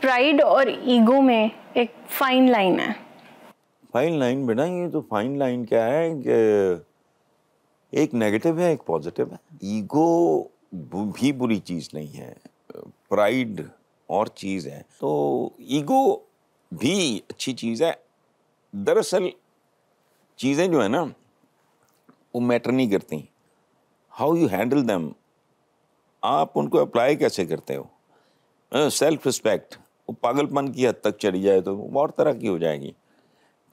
Pride اور ego میں ایک فائن لائن ہے. فائن لائن بیٹا یہ تو فائن لائن کیا ہے کہ ایک نیگیٹو ہے ایک پازیٹیو ہے. ایگو بھی بری چیز نہیں ہے, پرائڈ اور چیز ہے. تو ایگو بھی اچھی چیز ہے. دراصل چیزیں جو ہے نا وہ میٹر نہیں کرتی, ہاؤ یو ہینڈل دیم, آپ ان کو اپلائی کیسے کرتے ہو. سیلف رسپیکٹ وہ پاگل پن کی حد تک چلی جائے تو اور طرح کی ہو جائے گی.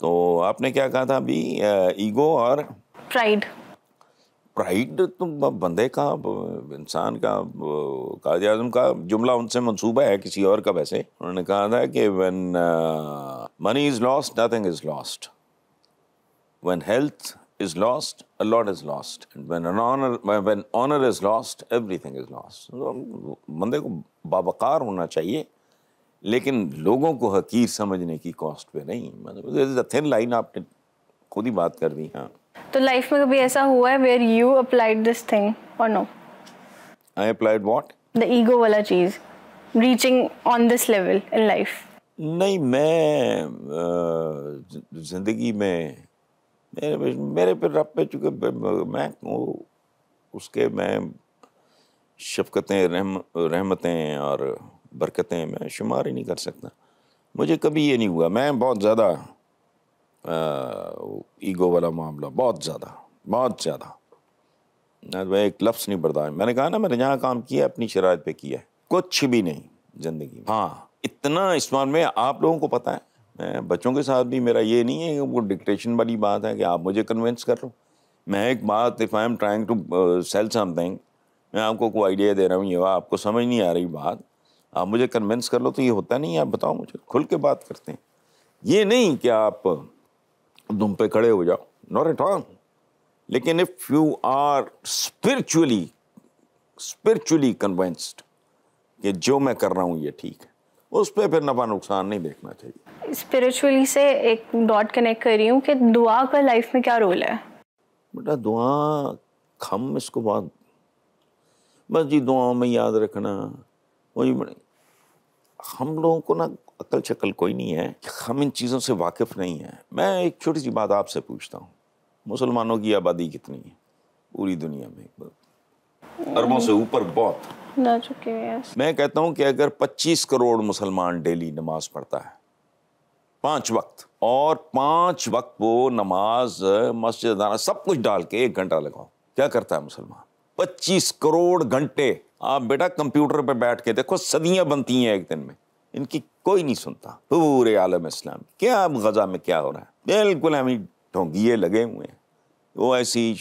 تو آپ نے کیا کہا تھا ابھی, ایگو اور پرائڈ. پرائڈ تو بندے کا, انسان کا, قائد اعظم کا جملہ ان سے منسوبہ ہے کسی اور کا. ویسے انہوں نے کہا تھا کہ when money is lost nothing is lost, when health is lost a lot is lost, and when honor is lost everything is lost. بندے کو باوقار ہونا چاہیے لیکن لوگوں کو حقیر سمجھنے کی کاسٹ پہ نہیں. تھن لائن آپ نے خود ہی بات کر دی. ہاں تو لائف میں کبھی ایسا ہوا ہے where you applied this thing or no? I applied what? The ego والا چیز, reaching on this level in life. نہیں, میں زندگی میں میرے پہ رب پہ چونکہ میں اس کے میں شفقتیں رحمتیں اور برکتیں میں شمار ہی نہیں کر سکتا. مجھے کبھی یہ نہیں ہوا. میں بہت زیادہ ایگو والا معاملہ, بہت زیادہ ایک لفظ نہیں برداشت. میں نے کہا نا میں نے جہاں کام کیا اپنی شرائط پہ کیا ہے, کچھ بھی نہیں زندگی میں. ہاں اتنا استعمال میں آپ لوگوں کو پتہ ہے, میں بچوں کے ساتھ بھی میرا یہ نہیں ہے کہ وہ ڈکٹیشن والی بات ہے کہ آپ مجھے کنونس کر لو. میں ایک بات, if I am trying to sell something, میں آپ کو کوئی آئیڈیا دے رہا ہوں, یہ آپ کو سمجھ نہیں آ رہی بات, آپ مجھے کنونس کر لو, تو یہ ہوتا نہیں ہے. آپ بتاؤ مجھے, کھل کے بات کرتے ہیں. یہ نہیں کہ آپ دم پہ کھڑے ہو جاؤ, not at all. لیکن if you are spiritually convinced کہ جو میں کر رہا ہوں یہ ٹھیک ہے, اس پہ پھر نفع نقصان نہیں دیکھنا چاہیے. اسپرچولی سے ایک ڈاٹ کنیکٹ کر رہی ہوں کہ دعا کا لائف میں کیا رول ہے؟ بیٹا دعا ہم اس کو بس جی دعاؤں میں یاد رکھنا, وہی ہم لوگوں کو نا عقل شکل کوئی نہیں ہے, ہم ان چیزوں سے واقف نہیں ہیں. میں ایک چھوٹی سی بات آپ سے پوچھتا ہوں, مسلمانوں کی آبادی کتنی ہے پوری دنیا میں؟ اربوں سے اوپر بہت. میں کہتا ہوں کہ اگر 25 کروڑ مسلمان ڈیلی نماز پڑھتا ہے 5 وقت, اور 5 وقت وہ نماز مسجد آنا سب کچھ ڈال کے 1 گھنٹہ لگاؤ, کیا کرتا ہے مسلمان؟ 25 کروڑ گھنٹے. آپ بیٹا کمپیوٹر پہ بیٹھ کے دیکھو, صدیاں بنتی ہیں ایک دن میں, ان کی کوئی نہیں سنتا. پورے عالم اسلام کیا غزہ میں کیا ہو رہا ہے, بالکل ہمیں ڈھونگیے لگے ہوئے ہیں, وہ ایسی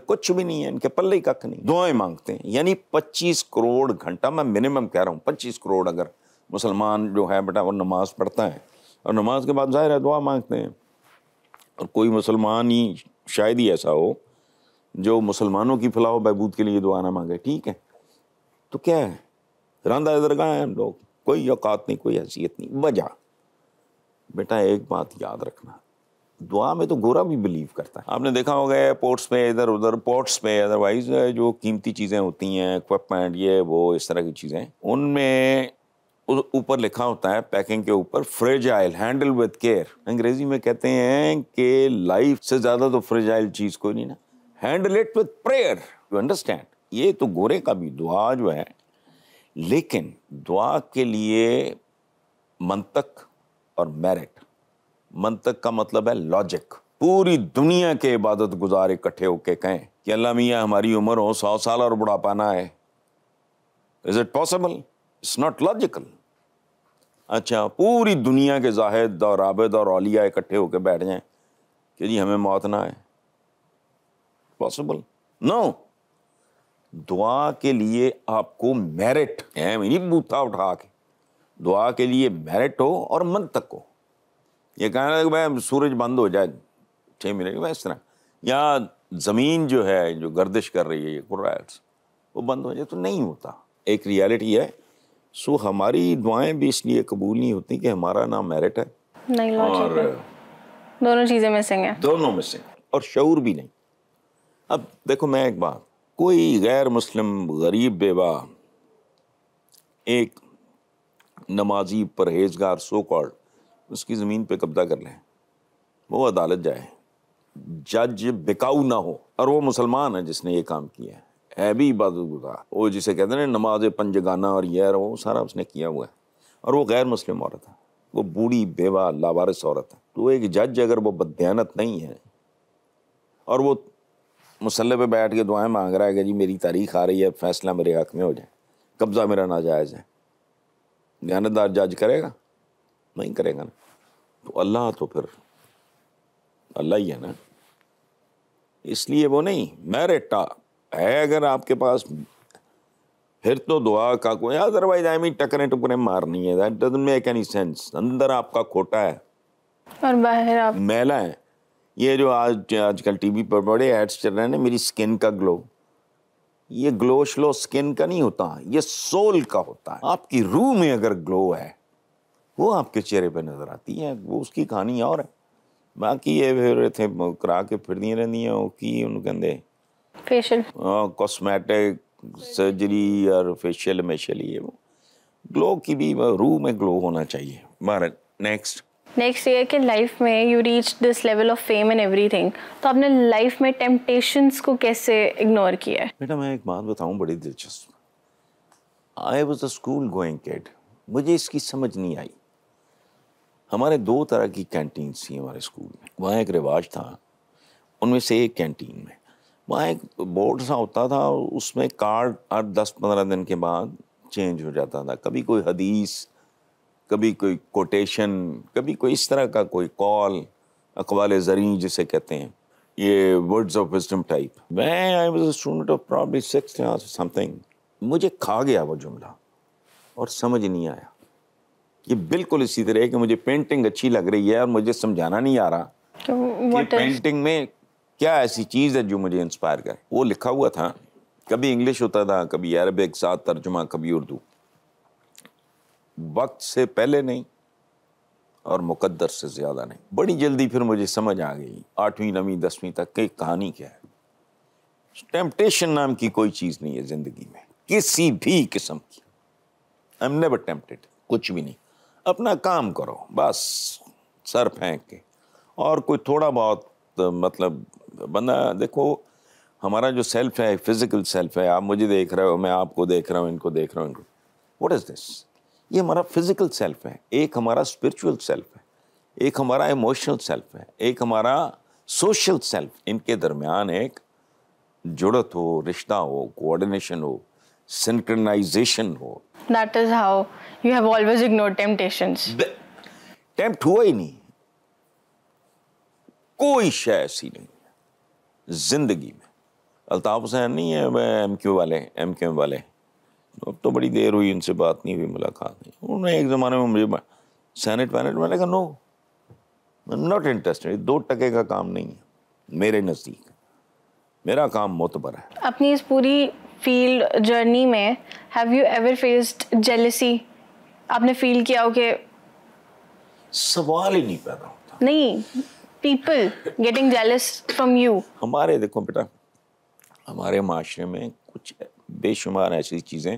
کچھ بھی نہیں ہے, ان کے پلے ککھ نہیں. دعائیں مانگتے ہیں. یعنی 25 کروڑ گھنٹہ, میں منیمم کہہ رہا ہوں 25 کروڑ اگر مسلمان جو ہے بیٹا وہ نماز پڑھتا ہے, اور نماز کے بعد ظاہر ہے دعا مانگتے ہیں. اور کوئی مسلمان ہی شاید ہی ایسا ہو جو مسلمانوں کی فلاح و بہبود کے لیے دعا نہ مانگے. ٹھیک ہے, تو کیا ہے, راندہ درگاہ ہیں ہم لوگ, کوئی اوقات نہیں, کوئی حیثیت نہیں. وجہ بیٹا ایک بات یاد رکھنا, دعا میں تو گورا بھی بلیو کرتا ہے. آپ نے دیکھا ہوگا پورٹس پہ ادھر ادھر, پورٹس پہ ادروائز جو قیمتی چیزیں ہوتی ہیں, اکوپمنٹ, یہ وہ اس طرح کی چیزیں, ان میں اوپر لکھا ہوتا ہے پیکنگ کے اوپر فریجائل, ہینڈل وتھ کیئر. انگریزی میں کہتے ہیں کہ لائف سے زیادہ تو فریجائل چیز کوئی نہیں نا, handle it with prayer. You understand. یہ تو گورے کا بھی دعا جو ہے, لیکن دعا کے لیے منطق اور میرٹ. منطق کا مطلب ہے لاجک. پوری دنیا کے عبادت گزار اکٹھے ہو کے کہیں کہ اللہ میاں ہماری عمر ہو 100 سال اور بڑھاپا نہ آئے, is it possible? It's not logical. اچھا, پوری دنیا کے زاہد اور عابد اور اولیاء اکٹھے ہو کے بیٹھ جائیں کہ جی ہمیں موت نہ آئے, پاسبل؟ نو. دعا کے لیے آپ کو میرٹ ہے, نہیں بوتھا اٹھا کے, دعا کے لیے میرٹ ہو اور منطق ہو. یہ کہنا ہے کہ بھائی سورج بند ہو جائے 6 منٹ میں, اس طرح, یا زمین جو ہے جو گردش کر رہی ہے یہ قرآن وہ بند ہو جائے, تو نہیں ہوتا. ایک ریالٹی ہے. سو ہماری دعائیں بھی اس لیے قبول نہیں ہوتی کہ ہمارا نام میرٹ ہے, نہیں, اور دونوں چیزیں مسنگ ہیں, دونوں میں سے, اور شعور بھی نہیں. اب دیکھو میں ایک بات, کوئی غیر مسلم غریب بیوہ ایک نمازی پرہیزگار سو کالڈ اس کی زمین پہ قبضہ کر لیں, وہ عدالت جائے, جج بکاؤ نہ ہو, اور وہ مسلمان ہے جس نے یہ کام کیا ہے بھی عبادت گزار, وہ جسے کہتے ہیں نماز پنجگانہ اور یہ وہ سارا اس نے کیا ہوا ہے, اور وہ غیر مسلم عورت ہے, وہ بوڑھی بیوہ لاوارث عورت ہے. تو ایک جج اگر وہ بددیانت نہیں ہے اور وہ مسلح پہ بیٹھ کے دعائیں مانگ رہا ہے کہ جی میری تاریخ آ رہی ہے, فیصلہ میرے حق میں ہو جائے, قبضہ میرا ناجائز ہے, دیانتدار جج کرے گا؟ نہیں کرے گا نا. تو اللہ تو پھر اللہ ہی ہے نا, اس لیے وہ نہیں میرٹا ہے اگر آپ کے پاس, پھر تو دعا کا کوئی, ادروائز آئی ٹکریں ٹکریں مارنی ہے, that doesn't make any sense. اندر آپ کا کھوٹا ہے اور باہر آپ میلا ہے. یہ جو آج کل ٹی وی پر بڑے ایڈس چل رہے ہیں نا, میری سکن کا گلو, یہ گلو شلو سکن کا نہیں ہوتا, یہ سول کا ہوتا ہے. آپ کی روح میں اگر گلو ہے وہ آپ کے چہرے پہ نظر آتی ہے, وہ اس کی کہانی اور ہے. باقی یہ پھر تھے کرا کے پھرنی رہی ہیں وہ کی ان کہندے فیشل کاسمیٹک سرجری اور فیشیل میشل, یہ وہ گلو کی بھی روح میں گلو ہونا چاہیے. بہرحال نیکسٹ یہ کہ لائف میں you reach this level of fame and every thing, تو آپ نے لائف میں ٹیمپٹیشنس کو کیسے اگنور کیا ہے؟ بیٹا میں ایک بات بتاؤں بڑی دلچسپ. I was a school going kid, مجھے اس کی سمجھ نہیں آئی. ہمارے 2 طرح کی کینٹینس تھیں ہمارے اسکول میں. وہاں ایک رواج تھا, ان میں سے ایک کینٹین میں وہاں ایک بورڈ سا ہوتا تھا, اس میں کارڈ ہر 10-15 دن کے بعد چینج ہو جاتا تھا. کبھی کوئی حدیث, کبھی کوئی کوٹیشن, کبھی کوئی اس طرح کا کوئی کال, اقوال زریں جسے کہتے ہیں, یہ ورڈز آف وزڈم ٹائپ. میں I was a student of probably 6th class something. مجھے کھا گیا وہ جملہ اور سمجھ نہیں آیا. یہ بالکل اسی طرح ہے کہ مجھے پینٹنگ اچھی لگ رہی ہے اور مجھے سمجھانا نہیں آ رہا کہ پینٹنگ میں کیا ایسی چیز ہے جو مجھے انسپائر کرے. وہ لکھا ہوا تھا, کبھی انگلش ہوتا تھا, کبھی عربک ساتھ ترجمہ, کبھی اردو. وقت سے پہلے نہیں اور مقدر سے زیادہ نہیں. بڑی جلدی پھر مجھے سمجھ آ گئی 8ویں 9ویں 10ویں تک کہ کہانی کیا ہے. ٹیمپٹیشن نام کی کوئی چیز نہیں ہے زندگی میں کسی بھی قسم کی. آئی ایم نیور ٹیمپٹیڈ, کچھ بھی نہیں. اپنا کام کرو بس سر پھینک کے, اور کوئی تھوڑا بہت مطلب بندہ دیکھو, ہمارا جو سیلف ہے فزیکل سیلف ہے, آپ مجھے دیکھ رہے ہو, میں آپ کو دیکھ رہا ہوں, ان کو دیکھ رہا ہوں, واٹ از دس؟ یہ ہمارا فزیکل سیلف ہے. ایک ہمارا اسپرچول سیلف ہے, ایک ہمارا ایموشنل سیلف ہے, ایک ہمارا سوشل سیلف. ان کے درمیان ایک جڑت ہو, رشتہ ہو, کوآرڈینیشن ہو, سنکرنائزیشن ہو. That is how you have always ignored temptations. Tempt ہوا ہی نہیں, کوئی شے ایسی نہیں زندگی میں. الطاف حسین نہیں ہے ایم کیو والے, اب تو بڑی دیر ہوئی ان سے بات نہیں ہوئی, ملاقات نہیں. انہوں نے ایک زمانے میں مجھے سینٹ میں نے کہا نو ناٹ انٹرسٹڈ, 2% کا کام نہیں ہے میرے نزدیک, میرا کام معتبر ہے. اپنی اس پوری فیلڈ جرنی میں have you ever faced jealousy? آپ نے فیل کیا ہو کہ سوال ہی نہیں پیدا ہوتا. نہیں, people getting jealous from you. ہمارے دیکھو بیٹا, ہمارے معاشرے میں کچھ بے شمار ایسی چیزیں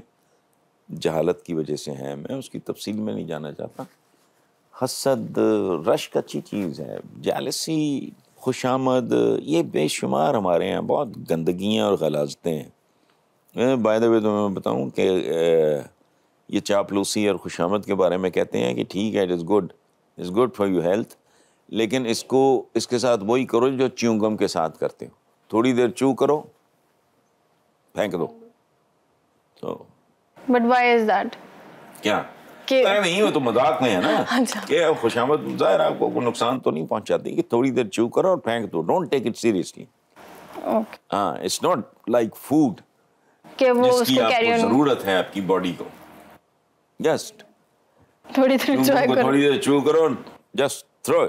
جہالت کی وجہ سے ہیں, میں اس کی تفصیل میں نہیں جانا چاہتا. حسد, رشک اچھی چیز ہے, جیلسی, خوشامد, یہ بے شمار ہمارے ہیں بہت گندگیاں اور غلاظتیں ہیں. بائی دا وے تو میں بتاؤں کہ یہ چاپلوسی اور خوشامد کے بارے میں کہتے ہیں کہ ٹھیک ہے, it's good for your health, لیکن اس کے ساتھ وہی کرو جو چیونگم کے ساتھ کرتے ہو. تھوڑی دیر چو کرو, پھینک دو. But why is that? کیا نہیں, وہ تو مذاق میں ہے نا کہ خوشامد ظاہر آپ کو کوئی نقصان تو نہیں پہنچاتی, کہ تھوڑی دیر چو کرو اور پھینک دو. Don't take it seriously. ہاں, اٹس ناٹ لائک فوڈ جس کی آپ کو ضرورت ہے آپ کی باڈی کو. جسٹ تھوڑی دیر چو کرو, جسٹ